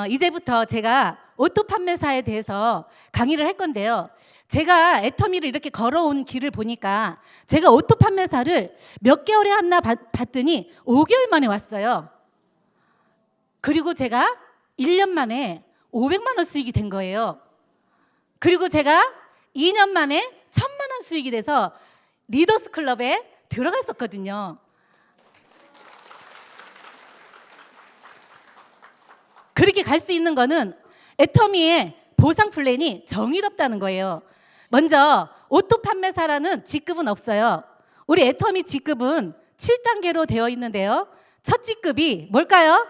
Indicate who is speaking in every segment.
Speaker 1: 이제부터 제가 오토 판매사에 대해서 강의를 할 건데요. 제가 애터미를 이렇게 걸어온 길을 보니까 제가 오토 판매사를 몇 개월에 하나 봤더니 5개월 만에 왔어요. 그리고 제가 1년 만에 500만 원 수익이 된 거예요. 그리고 제가 2년 만에 1000만 원 수익이 돼서 리더스 클럽에 들어갔었거든요. 그렇게 갈 수 있는 거는 애터미의 보상 플랜이 정의롭다는 거예요. 먼저 오토 판매사라는 직급은 없어요. 우리 애터미 직급은 7단계로 되어 있는데요. 첫 직급이 뭘까요?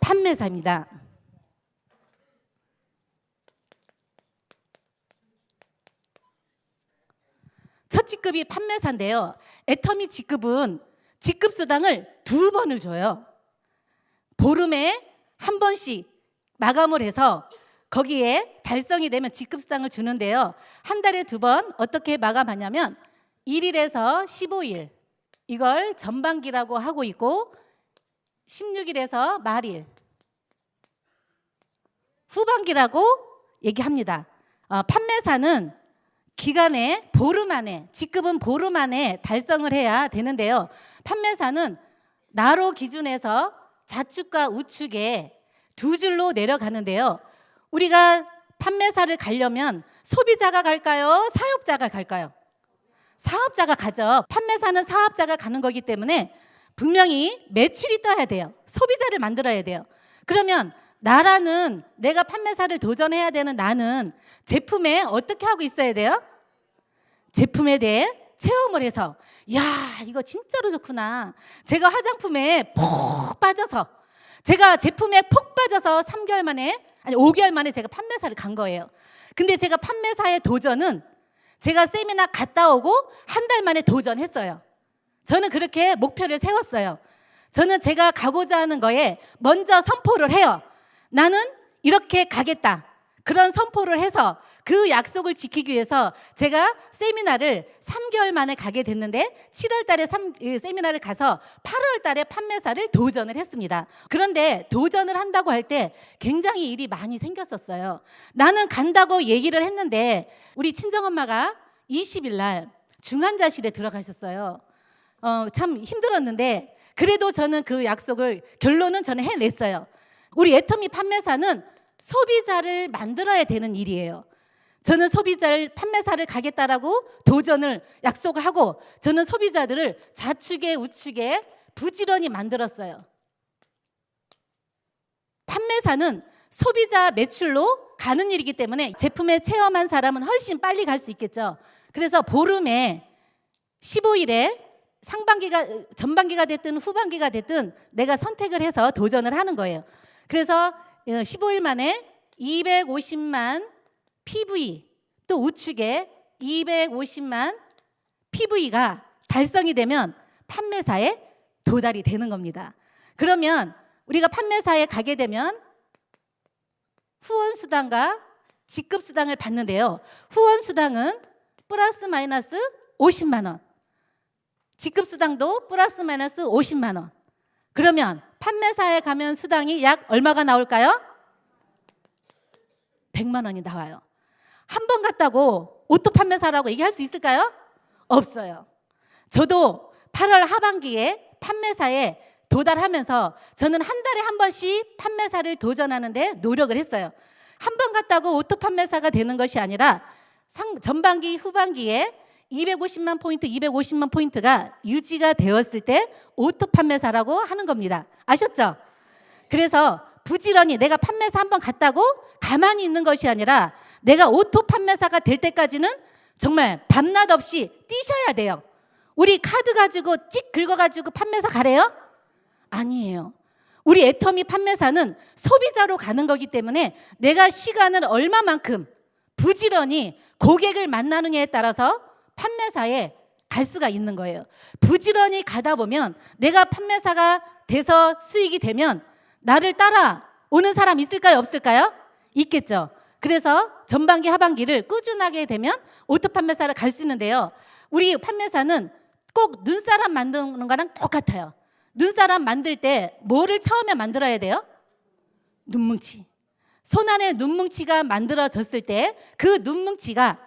Speaker 1: 판매사입니다. 첫 직급이 판매사인데요. 애터미 직급은 직급 수당을 2번을 줘요. 보름에 한 번씩 마감을 해서 거기에 달성이 되면 직급 수당을 주는데요. 한 달에 2번 어떻게 마감하냐면 1일에서 15일 이걸 전반기라고 하고 있고 16일에서 말일 후반기라고 얘기합니다. 판매사는 기간에 보름 안에 직급은 보름 안에 달성을 해야 되는데요. 판매사는 나로 기준해서 좌측과 우측에 2줄로 내려가는데요. 우리가 판매사를 가려면 소비자가 갈까요? 사업자가 갈까요? 사업자가 가죠. 판매사는 사업자가 가는 거기 때문에 분명히 매출이 떠야 돼요. 소비자를 만들어야 돼요. 그러면 나라는 내가 판매사를 도전해야 되는 나는 제품에 어떻게 하고 있어야 돼요? 제품에 대해 체험을 해서 야 이거 진짜로 좋구나. 제가 화장품에 폭 빠져서 제가 제품에 폭 빠져서 3개월 만에 아니 5개월 만에 제가 판매사를 간 거예요. 근데 제가 판매사의 도전은 제가 세미나 갔다 오고 한 달 만에 도전했어요. 저는 그렇게 목표를 세웠어요. 저는 제가 가고자 하는 거에 먼저 선포를 해요. 나는 이렇게 가겠다. 그런 선포를 해서 그 약속을 지키기 위해서 제가 세미나를 3개월 만에 가게 됐는데 7월 달에 세미나를 가서 8월 달에 판매사를 도전을 했습니다. 그런데 도전을 한다고 할 때 굉장히 일이 많이 생겼었어요. 나는 간다고 얘기를 했는데 우리 친정엄마가 20일 날 중환자실에 들어가셨어요. 참 힘들었는데 그래도 저는 그 약속을 결론은 저는 해냈어요. 우리 애터미 판매사는 소비자를 만들어야 되는 일이에요. 저는 판매사를 가겠다라고 도전을 약속을 하고 저는 소비자들을 좌측에 우측에 부지런히 만들었어요. 판매사는 소비자 매출로 가는 일이기 때문에 제품에 체험한 사람은 훨씬 빨리 갈 수 있겠죠. 그래서 보름에 15일에 전반기가 됐든 후반기가 됐든 내가 선택을 해서 도전을 하는 거예요. 그래서 15일 만에 250만 PV 또 우측에 250만 PV가 달성이 되면 판매사에 도달이 되는 겁니다. 그러면 우리가 판매사에 가게 되면 후원수당과 직급수당을 받는데요. 후원수당은 플러스 마이너스 50만 원 직급수당도 플러스 마이너스 50만 원 그러면 판매사에 가면 수당이 약 얼마가 나올까요? 100만 원이 나와요. 한 번 갔다고 오토 판매사라고 얘기할 수 있을까요? 없어요. 저도 8월 하반기에 판매사에 도달하면서 저는 한 달에 한 번씩 판매사를 도전하는데 노력을 했어요. 한 번 갔다고 오토 판매사가 되는 것이 아니라 전반기 후반기에 250만 포인트가 유지가 되었을 때 오토 판매사라고 하는 겁니다. 아셨죠? 그래서 부지런히 내가 판매사 한번 갔다고 가만히 있는 것이 아니라 내가 오토 판매사가 될 때까지는 정말 밤낮 없이 뛰셔야 돼요. 우리 카드 가지고 찍 긁어가지고 판매사 가래요? 아니에요. 우리 애터미 판매사는 소비자로 가는 거기 때문에 내가 시간을 얼마만큼 부지런히 고객을 만나느냐에 따라서 판매사에 갈 수가 있는 거예요. 부지런히 가다 보면 내가 판매사가 돼서 수익이 되면 나를 따라오는 사람 있을까요? 없을까요? 있겠죠. 그래서 전반기 하반기를 꾸준하게 되면 오토 판매사를 갈 수 있는데요. 우리 판매사는 꼭 눈사람 만드는 거랑 똑같아요. 눈사람 만들 때 뭐를 처음에 만들어야 돼요? 눈뭉치. 손 안에 눈뭉치가 만들어졌을 때 그 눈뭉치가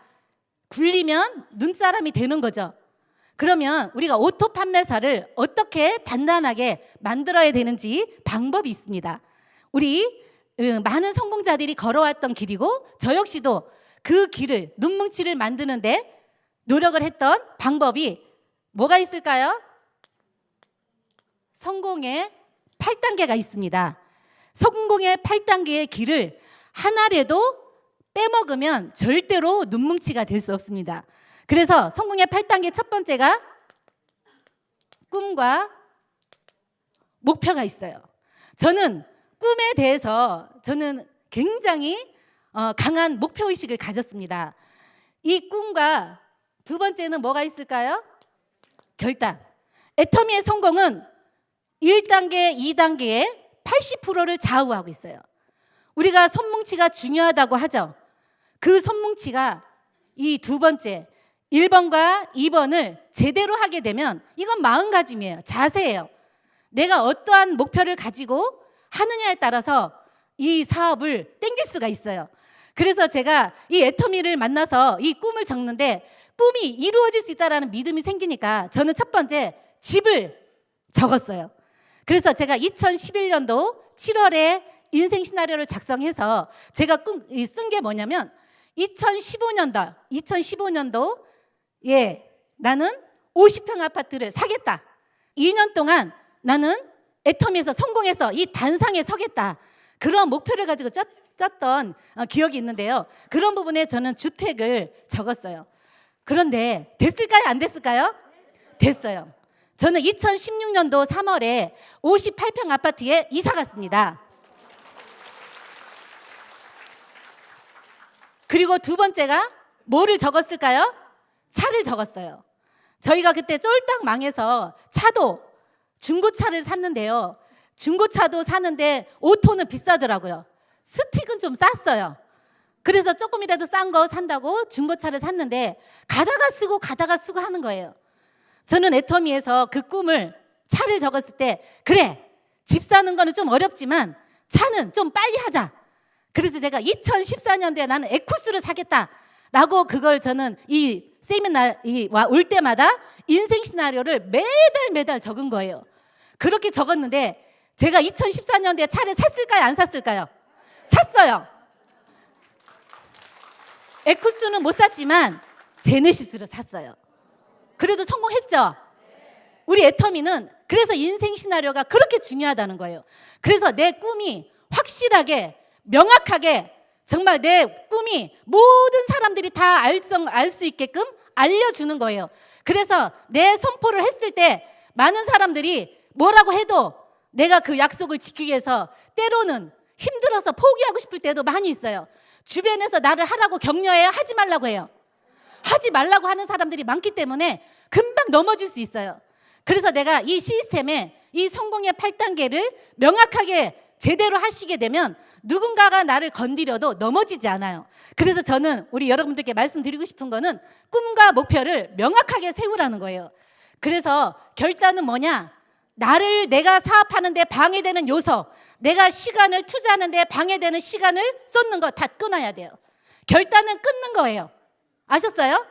Speaker 1: 굴리면 눈사람이 되는 거죠. 그러면 우리가 오토 판매사를 어떻게 단단하게 만들어야 되는지 방법이 있습니다. 우리 많은 성공자들이 걸어왔던 길이고 저 역시도 그 길을 눈뭉치를 만드는데 노력을 했던 방법이 뭐가 있을까요? 성공의 8단계가 있습니다. 성공의 8단계의 길을 하나라도 빼먹으면 절대로 눈뭉치가 될 수 없습니다. 그래서 성공의 8단계 첫 번째가 꿈과 목표가 있어요. 저는 꿈에 대해서 저는 굉장히 강한 목표의식을 가졌습니다. 이 꿈과 두 번째는 뭐가 있을까요? 결단. 애터미의 성공은 1단계, 2단계의 80%를 좌우하고 있어요. 우리가 손뭉치가 중요하다고 하죠. 그 손뭉치가 이 두 번째 1번과 2번을 제대로 하게 되면 이건 마음가짐이에요. 자세예요. 내가 어떠한 목표를 가지고 하느냐에 따라서 이 사업을 땡길 수가 있어요. 그래서 제가 이 애터미를 만나서 이 꿈을 적는데 꿈이 이루어질 수 있다는 믿음이 생기니까 저는 첫 번째 집을 적었어요. 그래서 제가 2011년도 7월에 인생 시나리오를 작성해서 제가 쓴 게 뭐냐면 2015년도에 나는 50평 아파트를 사겠다. 2년 동안 나는 애터미에서 성공해서 이 단상에 서겠다. 그런 목표를 가지고 짰던 기억이 있는데요. 그런 부분에 저는 주택을 적었어요. 그런데 됐을까요? 안 됐을까요? 됐어요. 저는 2016년도 3월에 58평 아파트에 이사 갔습니다. 그리고 두 번째가 뭐를 적었을까요? 차를 적었어요. 저희가 그때 쫄딱 망해서 차도 중고차를 샀는데요. 중고차도 사는데 오토는 비싸더라고요. 스틱은 좀 쌌어요. 그래서 조금이라도 싼 거 산다고 중고차를 샀는데 가다가 쓰고 하는 거예요. 저는 애터미에서 그 꿈을 차를 적었을 때 그래 집 사는 거는 좀 어렵지만 차는 좀 빨리 하자. 그래서 제가 2014년도에 나는 에쿠스를 사겠다라고 그걸 저는 이 세미나 올 때마다 인생 시나리오를 매달 적은 거예요. 그렇게 적었는데 제가 2014년도에 차를 샀을까요? 안 샀을까요? 샀어요. 에쿠스는 못 샀지만 제네시스를 샀어요. 그래도 성공했죠? 우리 애터미는 그래서 인생 시나리오가 그렇게 중요하다는 거예요. 그래서 내 꿈이 확실하게 명확하게 정말 내 꿈이 모든 사람들이 다 알 수 있게끔 알려주는 거예요. 그래서 내 선포를 했을 때 많은 사람들이 뭐라고 해도 내가 그 약속을 지키기 위해서 때로는 힘들어서 포기하고 싶을 때도 많이 있어요. 주변에서 나를 하라고 격려해요? 하지 말라고 해요? 하지 말라고 하는 사람들이 많기 때문에 금방 넘어질 수 있어요. 그래서 내가 이 시스템에 이 성공의 8단계를 명확하게 제대로 하시게 되면 누군가가 나를 건드려도 넘어지지 않아요. 그래서 저는 우리 여러분들께 말씀드리고 싶은 거는 꿈과 목표를 명확하게 세우라는 거예요. 그래서 결단은 뭐냐? 내가 사업하는 데 방해되는 요소, 내가 시간을 투자하는 데 방해되는 시간을 쏟는 거 다 끊어야 돼요. 결단은 끊는 거예요. 아셨어요?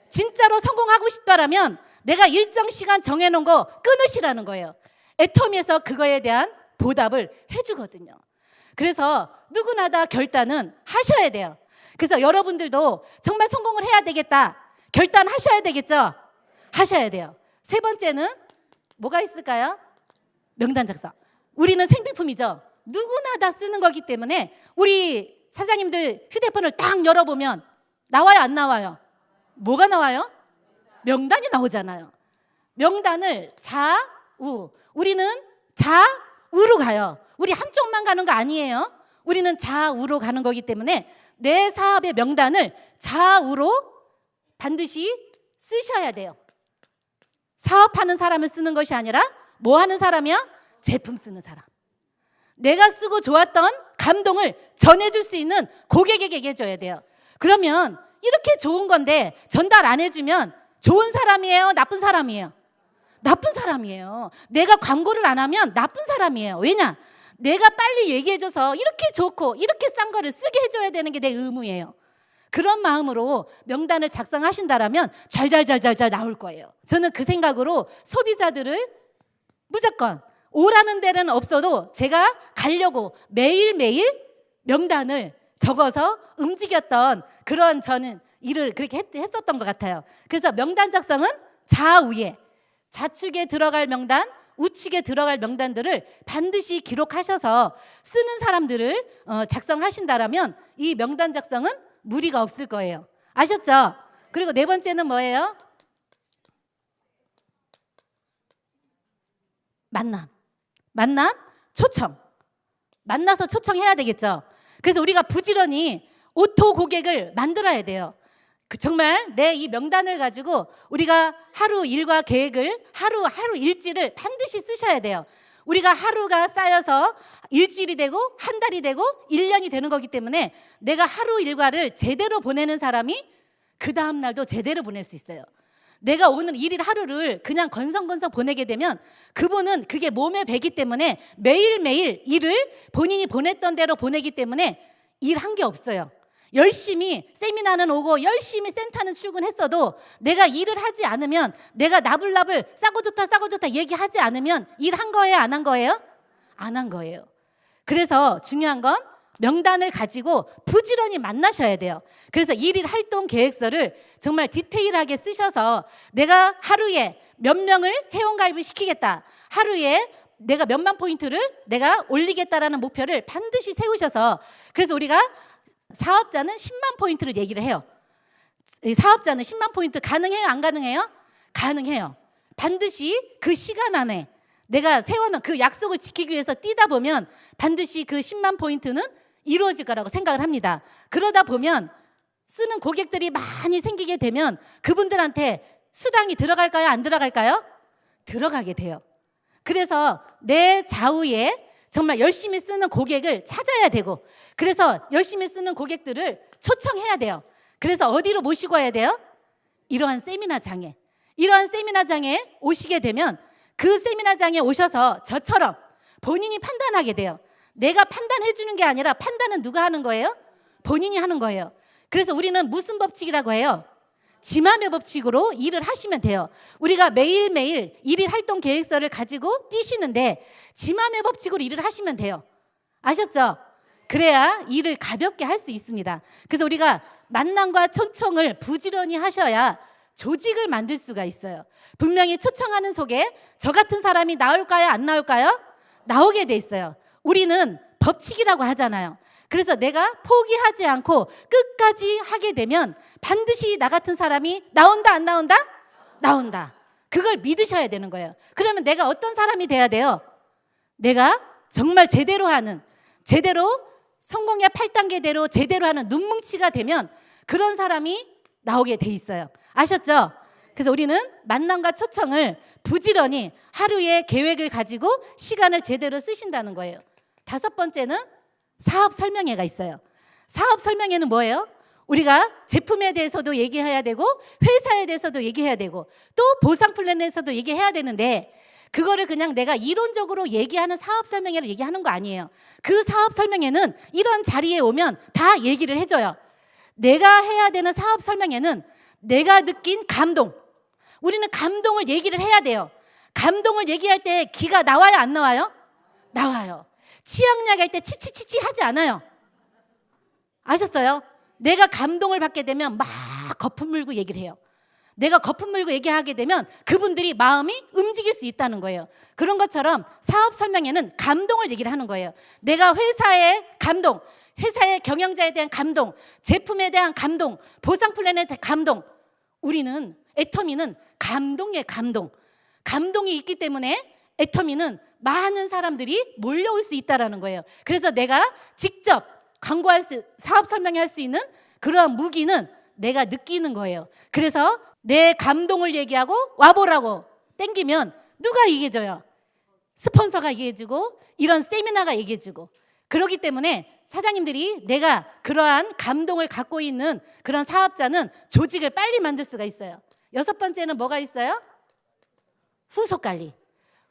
Speaker 1: 진짜로 성공하고 싶다라면 내가 일정 시간 정해놓은 거 끊으시라는 거예요. 애터미에서 그거에 대한 보답을 해주거든요. 그래서 누구나 다 결단은 하셔야 돼요. 그래서 여러분들도 정말 성공을 해야 되겠다. 결단하셔야 되겠죠? 하셔야 돼요. 세 번째는 뭐가 있을까요? 명단 작성. 우리는 생필품이죠. 누구나 다 쓰는 거기 때문에 우리 사장님들 휴대폰을 딱 열어보면 나와요, 안 나와요? 뭐가 나와요? 명단이 나오잖아요. 명단을 좌우. 우리는 좌우로 가요. 우리 한쪽만 가는 거 아니에요. 우리는 좌우로 가는 거기 때문에 내 사업의 명단을 좌우로 반드시 쓰셔야 돼요. 사업하는 사람을 쓰는 것이 아니라 뭐 하는 사람이야? 제품 쓰는 사람. 내가 쓰고 좋았던 감동을 전해줄 수 있는 고객에게 얘기해줘야 돼요. 그러면 이렇게 좋은 건데 전달 안 해주면 좋은 사람이에요? 나쁜 사람이에요? 나쁜 사람이에요. 내가 광고를 안 하면 나쁜 사람이에요. 왜냐? 내가 빨리 얘기해줘서 이렇게 좋고 이렇게 싼 거를 쓰게 해줘야 되는 게 내 의무예요. 그런 마음으로 명단을 작성하신다라면 잘 나올 거예요. 저는 그 생각으로 소비자들을 무조건 오라는 데는 없어도 제가 가려고 매일매일 명단을 적어서 움직였던 그런 저는 일을 그렇게 했었던 것 같아요. 그래서 명단 작성은 좌우에, 좌측에 들어갈 명단, 우측에 들어갈 명단들을 반드시 기록하셔서 쓰는 사람들을 작성하신다라면 이 명단 작성은 무리가 없을 거예요. 아셨죠? 그리고 네 번째는 뭐예요? 만남, 초청. 만나서 초청해야 되겠죠. 그래서 우리가 부지런히 오토 고객을 만들어야 돼요. 정말 내 이 명단을 가지고 우리가 하루 일과 계획을 하루 일지를 반드시 쓰셔야 돼요. 우리가 하루가 쌓여서 일주일이 되고 한 달이 되고 1년이 되는 거기 때문에 내가 하루 일과를 제대로 보내는 사람이 그 다음 날도 제대로 보낼 수 있어요. 내가 오늘 일일 하루를 그냥 건성건성 보내게 되면 그분은 그게 몸에 배기 때문에 매일매일 일을 본인이 보냈던 대로 보내기 때문에 일한 게 없어요. 열심히 세미나는 오고 열심히 센터는 출근했어도 내가 일을 하지 않으면, 내가 나불나불 싸고 좋다 얘기하지 않으면 일한 거예요, 안 한 거예요? 안 한 거예요. 그래서 중요한 건 명단을 가지고 부지런히 만나셔야 돼요. 그래서 일일 활동 계획서를 정말 디테일하게 쓰셔서 내가 하루에 몇 명을 회원가입을 시키겠다, 하루에 내가 몇만 포인트를 내가 올리겠다라는 목표를 반드시 세우셔서, 그래서 우리가 사업자는 10만 포인트를 얘기를 해요. 사업자는 10만 포인트 가능해요, 안 가능해요? 가능해요. 반드시 그 시간 안에 내가 세워놓은 그 약속을 지키기 위해서 뛰다 보면 반드시 그 10만 포인트는 이루어질 거라고 생각을 합니다. 그러다 보면 쓰는 고객들이 많이 생기게 되면 그분들한테 수당이 들어갈까요, 안 들어갈까요? 들어가게 돼요. 그래서 내 좌우에 정말 열심히 쓰는 고객을 찾아야 되고, 그래서 열심히 쓰는 고객들을 초청해야 돼요. 그래서 어디로 모시고 와야 돼요? 이러한 세미나장에 오시게 되면 그 세미나장에 오셔서 저처럼 본인이 판단하게 돼요. 내가 판단해 주는 게 아니라 판단은 누가 하는 거예요? 본인이 하는 거예요. 그래서 우리는 무슨 법칙이라고 해요? 지마매 법칙으로 일을 하시면 돼요. 우리가 매일매일 일일 활동 계획서를 가지고 뛰시는데 지마매 법칙으로 일을 하시면 돼요. 아셨죠? 그래야 일을 가볍게 할 수 있습니다. 그래서 우리가 만남과 초청을 부지런히 하셔야 조직을 만들 수가 있어요. 분명히 초청하는 속에 저 같은 사람이 나올까요, 안 나올까요? 나오게 돼 있어요. 우리는 법칙이라고 하잖아요. 그래서 내가 포기하지 않고 끝까지 하게 되면 반드시 나 같은 사람이 나온다, 안 나온다? 나온다. 그걸 믿으셔야 되는 거예요. 그러면 내가 어떤 사람이 돼야 돼요? 내가 정말 제대로 하는, 제대로 성공의 8단계대로 제대로 하는 눈뭉치가 되면 그런 사람이 나오게 돼 있어요. 아셨죠? 그래서 우리는 만남과 초청을 부지런히 하루의 계획을 가지고 시간을 제대로 쓰신다는 거예요. 5번째는 사업 설명회가 있어요. 사업 설명회는 뭐예요? 우리가 제품에 대해서도 얘기해야 되고 회사에 대해서도 얘기해야 되고 또 보상 플랜에서도 얘기해야 되는데 그거를 그냥 내가 이론적으로 얘기하는 사업 설명회를 얘기하는 거 아니에요. 그 사업 설명회는 이런 자리에 오면 다 얘기를 해줘요. 내가 해야 되는 사업 설명회는 내가 느낀 감동, 우리는 감동을 얘기를 해야 돼요. 감동을 얘기할 때 기가 나와요, 안 나와요? 나와요. 치약약 할 때 치치치치 하지 않아요. 아셨어요? 내가 감동을 받게 되면 막 거품 물고 얘기를 해요. 내가 거품 물고 얘기하게 되면 그분들이 마음이 움직일 수 있다는 거예요. 그런 것처럼 사업 설명회는 감동을 얘기를 하는 거예요. 내가 회사의 감동, 회사의 경영자에 대한 감동, 제품에 대한 감동, 보상 플랜에 대한 감동. 우리는 애터미는 감동의 감동. 감동이 있기 때문에 애터미는 많은 사람들이 몰려올 수 있다는 거예요. 그래서 내가 직접 광고할 수, 사업 설명할 수 있는 그러한 무기는 내가 느끼는 거예요. 그래서 내 감동을 얘기하고 와보라고 땡기면 누가 얘기해줘요? 스폰서가 얘기해주고 이런 세미나가 얘기해주고. 그렇기 때문에 사장님들이 내가 그러한 감동을 갖고 있는 그런 사업자는 조직을 빨리 만들 수가 있어요. 6번째는 뭐가 있어요? 후속 관리.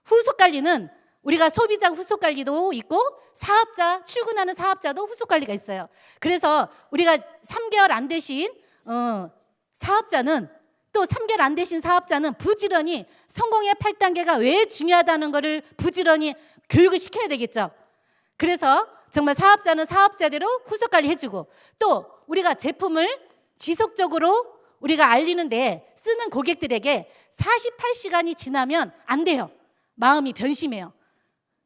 Speaker 1: 후속 관리는 우리가 소비자 후속 관리도 있고 사업자, 출근하는 사업자도 후속 관리가 있어요. 그래서 우리가 3개월 안 되신 사업자는, 또 3개월 안 되신 사업자는 부지런히 성공의 8단계가 왜 중요하다는 것을 부지런히 교육을 시켜야 되겠죠. 그래서 정말 사업자는 사업자대로 후속 관리 해주고, 또 우리가 제품을 지속적으로 우리가 알리는데 쓰는 고객들에게 48시간이 지나면 안 돼요. 마음이 변심해요.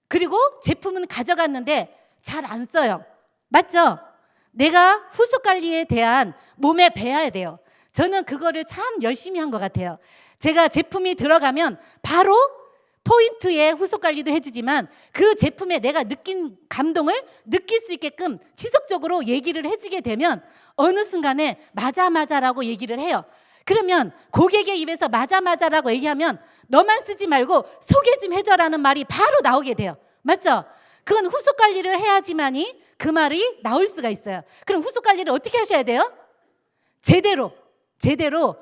Speaker 1: 그리고 제품은 가져갔는데 잘 안 써요. 맞죠? 내가 후속 관리에 대한 몸에 배워야 돼요. 저는 그거를 참 열심히 한 것 같아요. 제가 제품이 들어가면 바로 포인트에 후속 관리도 해주지만 그 제품에 내가 느낀 감동을 느낄 수 있게끔 지속적으로 얘기를 해주게 되면 어느 순간에 맞아라고 얘기를 해요. 그러면 고객의 입에서 맞아라고 얘기하면 너만 쓰지 말고 소개 좀 해줘라는 말이 바로 나오게 돼요. 맞죠? 그건 후속 관리를 해야지만이 그 말이 나올 수가 있어요. 그럼 후속 관리를 어떻게 하셔야 돼요? 제대로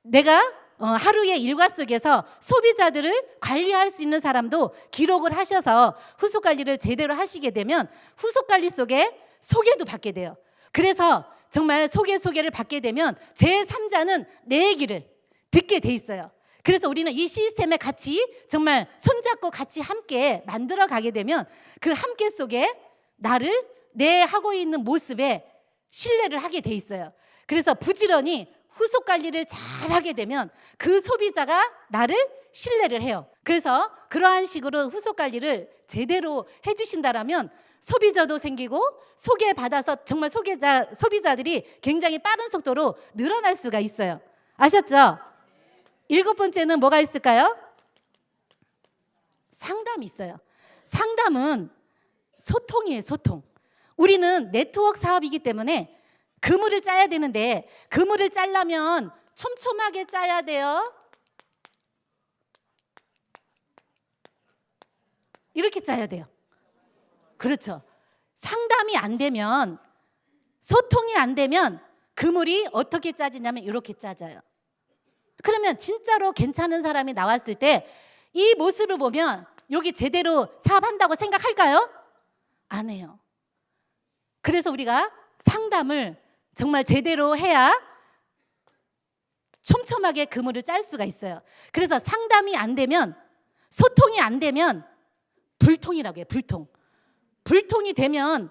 Speaker 1: 내가 하루의 일과 속에서 소비자들을 관리할 수 있는 사람도 기록을 하셔서 후속 관리를 제대로 하시게 되면 후속 관리 속에 소개도 받게 돼요. 그래서 정말 소개를 받게 되면 제3자는 내 얘기를 듣게 돼 있어요. 그래서 우리는 이 시스템에 같이 정말 손잡고 같이 함께 만들어 가게 되면 그 함께 속에 나를 내 하고 있는 모습에 신뢰를 하게 돼 있어요. 그래서 부지런히 후속 관리를 잘 하게 되면 그 소비자가 나를 신뢰를 해요. 그래서 그러한 식으로 후속 관리를 제대로 해주신다라면 소비자도 생기고 소개받아서 정말 소비자들이 굉장히 빠른 속도로 늘어날 수가 있어요. 아셨죠? 7번째는 뭐가 있을까요? 상담이 있어요. 상담은 소통이에요, 소통. 우리는 네트워크 사업이기 때문에 그물을 짜야 되는데 그물을 짜려면 촘촘하게 짜야 돼요. 이렇게 짜야 돼요. 그렇죠. 상담이 안 되면, 소통이 안 되면 그물이 어떻게 짜지냐면 이렇게 짜져요. 그러면 진짜로 괜찮은 사람이 나왔을 때 이 모습을 보면 여기 제대로 사업한다고 생각할까요? 안 해요. 그래서 우리가 상담을 정말 제대로 해야 촘촘하게 그물을 짤 수가 있어요. 그래서 상담이 안 되면, 소통이 안 되면 불통이라고 해요. 불통이 되면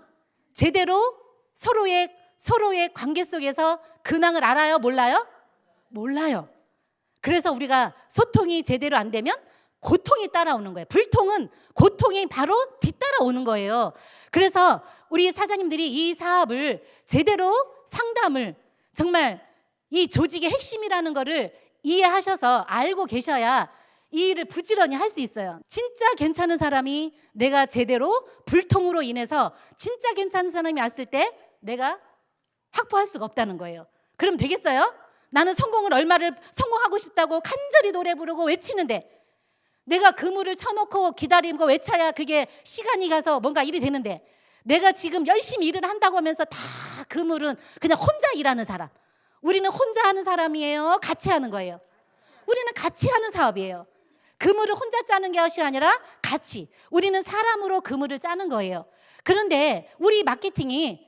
Speaker 1: 제대로 서로의 관계 속에서 근황을 알아요? 몰라요? 몰라요. 그래서 우리가 소통이 제대로 안 되면 고통이 따라오는 거예요. 불통은 고통이 바로 뒤따라오는 거예요. 그래서 우리 사장님들이 이 사업을 제대로 상담을, 정말 이 조직의 핵심이라는 거를 이해하셔서 알고 계셔야 이 일을 부지런히 할 수 있어요. 진짜 괜찮은 사람이 내가 제대로 불통으로 인해서 진짜 괜찮은 사람이 왔을 때 내가 확보할 수가 없다는 거예요. 그럼 되겠어요? 나는 성공을 성공하고 싶다고 간절히 노래 부르고 외치는데 내가 그물을 쳐놓고 기다리고 외쳐야 그게 시간이 가서 뭔가 일이 되는데, 내가 지금 열심히 일을 한다고 하면서 다 그물은 그냥 혼자 일하는 사람. 우리는 혼자 하는 사람이에요? 같이 하는 거예요? 우리는 같이 하는 사업이에요. 그물을 혼자 짜는 것이 아니라 같이, 우리는 사람으로 그물을 짜는 거예요. 그런데 우리 마케팅이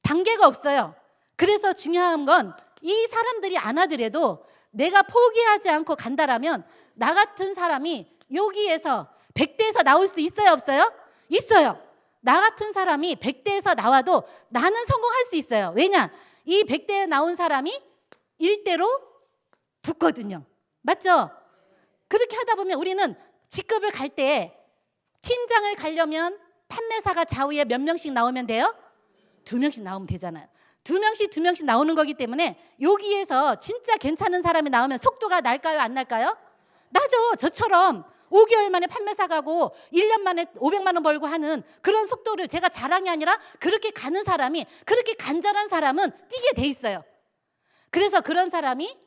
Speaker 1: 단계가 없어요. 그래서 중요한 건 이 사람들이 안 하더라도 내가 포기하지 않고 간다라면 나 같은 사람이 여기에서 100대에서 나올 수 있어요, 없어요? 있어요. 나 같은 사람이 100대에서 나와도 나는 성공할 수 있어요. 왜냐? 이 100대에 나온 사람이 1대로 붙거든요. 맞죠? 그렇게 하다 보면 우리는 직급을 갈 때 팀장을 가려면 판매사가 좌우에 몇 명씩 나오면 돼요? 2명씩 나오면 되잖아요. 2명씩 나오는 거기 때문에 여기에서 진짜 괜찮은 사람이 나오면 속도가 날까요, 안 날까요? 나죠. 저처럼 5개월 만에 판매사 가고 1년 만에 500만 원 벌고 하는 그런 속도를, 제가 자랑이 아니라 그렇게 가는 사람이, 그렇게 간절한 사람은 뛰게 돼 있어요. 그래서 그런 사람이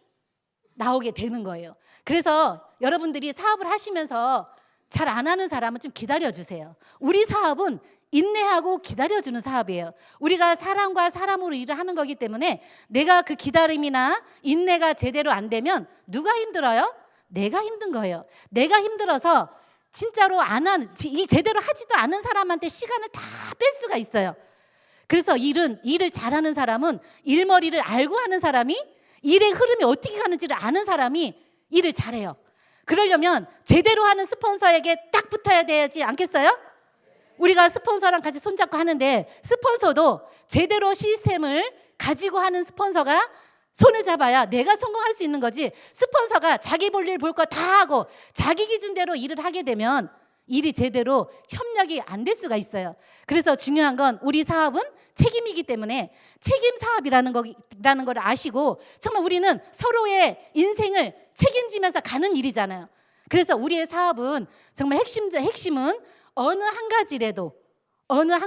Speaker 1: 나오게 되는 거예요. 그래서 여러분들이 사업을 하시면서 잘 안 하는 사람은 좀 기다려주세요. 우리 사업은 인내하고 기다려주는 사업이에요. 우리가 사람과 사람으로 일을 하는 거기 때문에 내가 그 기다림이나 인내가 제대로 안 되면 누가 힘들어요? 내가 힘든 거예요. 내가 힘들어서 진짜로 이 제대로 하지도 않은 사람한테 시간을 다 뺄 수가 있어요. 그래서 일을 잘하는 사람은 일머리를 알고 하는 사람이, 일의 흐름이 어떻게 가는지를 아는 사람이 일을 잘해요. 그러려면 제대로 하는 스폰서에게 딱 붙어야 되지 않겠어요? 우리가 스폰서랑 같이 손잡고 하는데, 스폰서도 제대로 시스템을 가지고 하는 스폰서가 손을 잡아야 내가 성공할 수 있는 거지, 스폰서가 자기 볼 일 볼 거 다 하고 자기 기준대로 일을 하게 되면 일이 제대로 협력이 안 될 수가 있어요. 그래서 중요한 건 우리 사업은 책임이기 때문에 책임 사업이라는 걸 아시고, 정말 우리는 서로의 인생을 책임지면서 가는 일이잖아요. 그래서 우리의 사업은 정말 핵심은 어느 한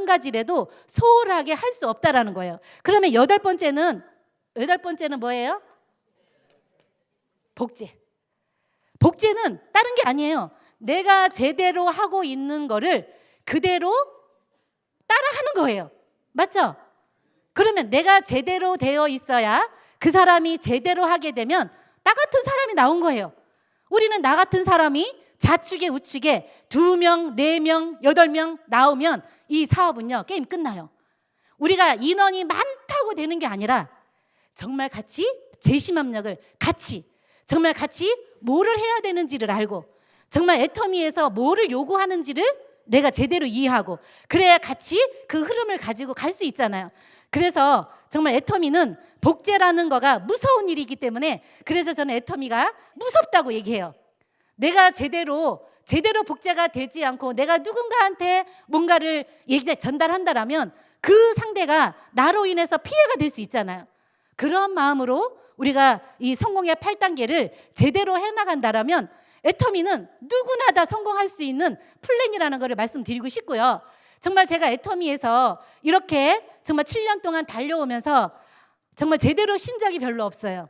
Speaker 1: 가지라도 소홀하게 할 수 없다라는 거예요. 그러면 여덟 번째는 뭐예요? 복제는 다른 게 아니에요. 내가 제대로 하고 있는 거를 그대로 따라하는 거예요. 맞죠? 그러면 내가 제대로 되어 있어야 그 사람이 제대로 하게 되면 나 같은 사람이 나온 거예요. 우리는 나 같은 사람이 좌측에 우측에 2명, 4명, 8명 나오면 이 사업은요, 게임 끝나요. 우리가 인원이 많다고 되는 게 아니라 정말 같이 재심합력을 정말 같이 뭐를 해야 되는지를 알고, 정말 애터미에서 뭐를 요구하는지를 내가 제대로 이해하고, 그래야 같이 그 흐름을 가지고 갈 수 있잖아요. 그래서 정말 애터미는 복제라는 거가 무서운 일이기 때문에, 그래서 저는 애터미가 무섭다고 얘기해요. 내가 제대로 복제가 되지 않고 내가 누군가한테 뭔가를 전달한다라면 그 상대가 나로 인해서 피해가 될 수 있잖아요. 그런 마음으로 우리가 이 성공의 8단계를 제대로 해나간다라면 애터미는 누구나 다 성공할 수 있는 플랜이라는 것을 말씀드리고 싶고요. 정말 제가 애터미에서 이렇게 정말 7년 동안 달려오면서 정말 제대로 쉰 적이 별로 없어요.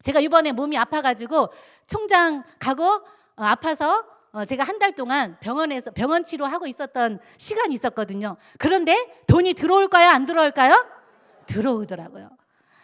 Speaker 1: 제가 이번에 몸이 아파가지고 총장 가고 아파서 제가 한 달 동안 병원 치료하고 있었던 시간이 있었거든요. 그런데 돈이 들어올까요? 안 들어올까요? 들어오더라고요.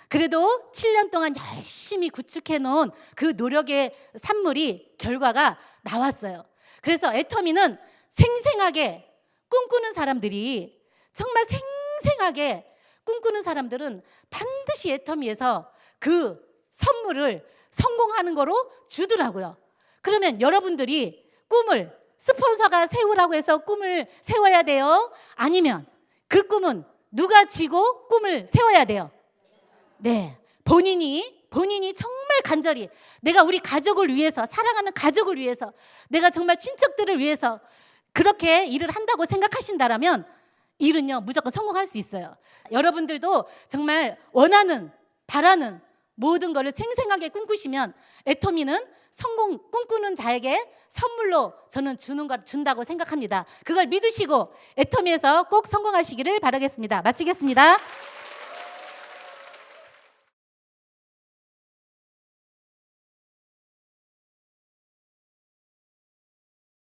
Speaker 1: 그래도 7년 동안 열심히 구축해 놓은 그 노력의 산물이, 결과가 나왔어요. 그래서 애터미는 생생하게 꿈꾸는 사람들이, 정말 생생하게 꿈꾸는 사람들은 반드시 애터미에서 그 선물을 성공하는 거로 주더라고요. 그러면 여러분들이 꿈을 스폰서가 세우라고 해서 꿈을 세워야 돼요? 아니면 그 꿈은 누가 지고 꿈을 세워야 돼요? 네, 본인이 정말 간절히 내가 우리 가족을 위해서, 사랑하는 가족을 위해서, 내가 정말 친척들을 위해서 그렇게 일을 한다고 생각하신다라면 일은요 무조건 성공할 수 있어요. 여러분들도 정말 원하는, 바라는 모든 것을 생생하게 꿈꾸시면 애터미는 성공 꿈꾸는 자에게 선물로 저는 준다고 생각합니다. 그걸 믿으시고 애터미에서 꼭 성공하시기를 바라겠습니다. 마치겠습니다.